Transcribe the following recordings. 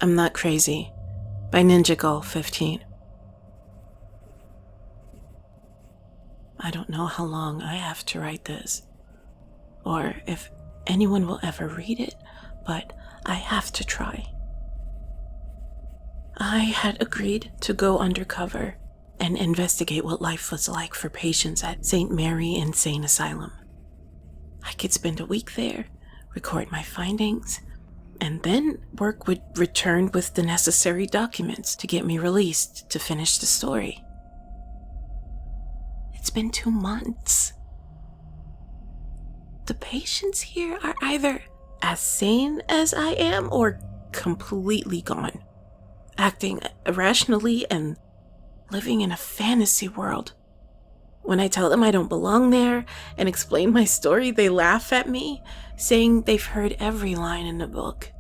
I'm Not Crazy by ninjagall15. I don't know how long I have to write this, or if anyone will ever read it, but I have to try. I had agreed to go undercover and investigate what life was like for patients at St. Mary Insane Asylum. I could spend a week there, record my findings, and then work would return with the necessary documents to get me released to finish the story. It's been 2 months. The patients here are either as sane as I am or completely gone, acting irrationally and living in a fantasy world. When I tell them I don't belong there and explain my story, they laugh at me, saying they've heard every line in the book.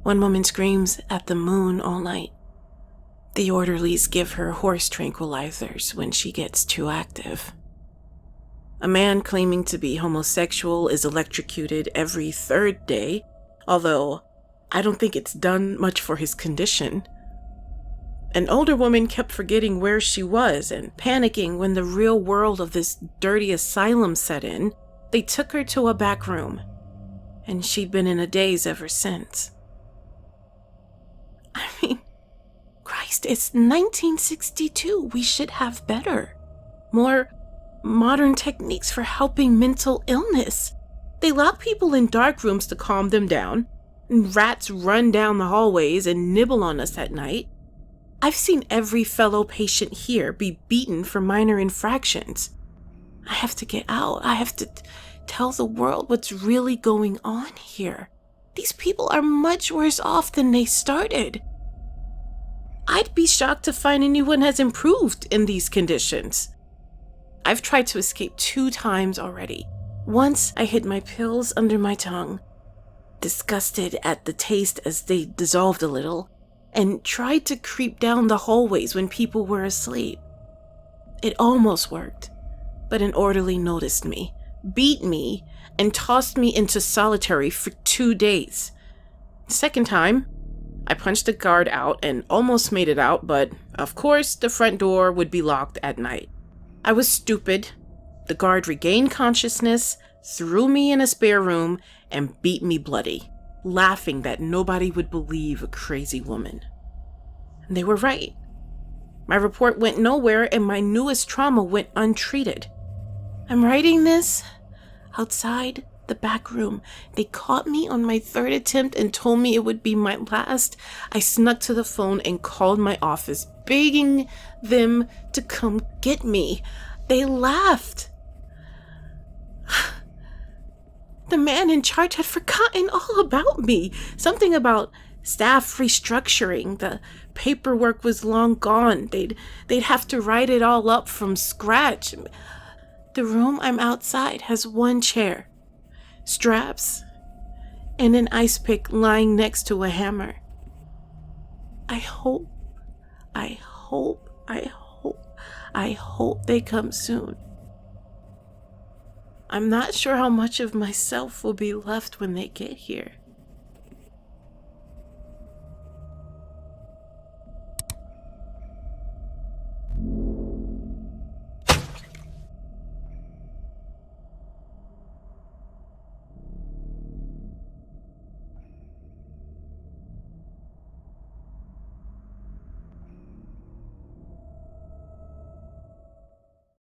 One woman screams at the moon all night. The orderlies give her horse tranquilizers when she gets too active. A man claiming to be homosexual is electrocuted every 3rd day, although I don't think it's done much for his condition. An older woman kept forgetting where she was and panicking when the real world of this dirty asylum set in. They took her to a back room, and she'd been in a daze ever since. I mean, Christ, it's 1962. We should have better, more modern techniques for helping mental illness. They lock people in dark rooms to calm them down, and rats run down the hallways and nibble on us at night. I've seen every fellow patient here be beaten for minor infractions. I have to get out. I have to tell the world what's really going on here. These people are much worse off than they started. I'd be shocked to find anyone has improved in these conditions. I've tried to escape 2 times already. Once I hid my pills under my tongue, disgusted at the taste as they dissolved a little, and tried to creep down the hallways when people were asleep. It almost worked, but an orderly noticed me, beat me, and tossed me into solitary for 2 days. The second time, I punched a guard out and almost made it out, but of course the front door would be locked at night. I was stupid. The guard regained consciousness, threw me in a spare room, and beat me bloody, laughing that nobody would believe a crazy woman. And they were right. My report went nowhere and my newest trauma went untreated. I'm writing this outside the back room. They caught me on my 3rd attempt and told me it would be my last. I snuck to the phone and called my office, begging them to come get me. They laughed. The man in charge had forgotten all about me. Something about staff restructuring. The paperwork was long gone. They'd have to write it all up from scratch. The room I'm outside has 1 chair, straps, and an ice pick lying next to a hammer. I hope they come soon. I'm not sure how much of myself will be left when they get here.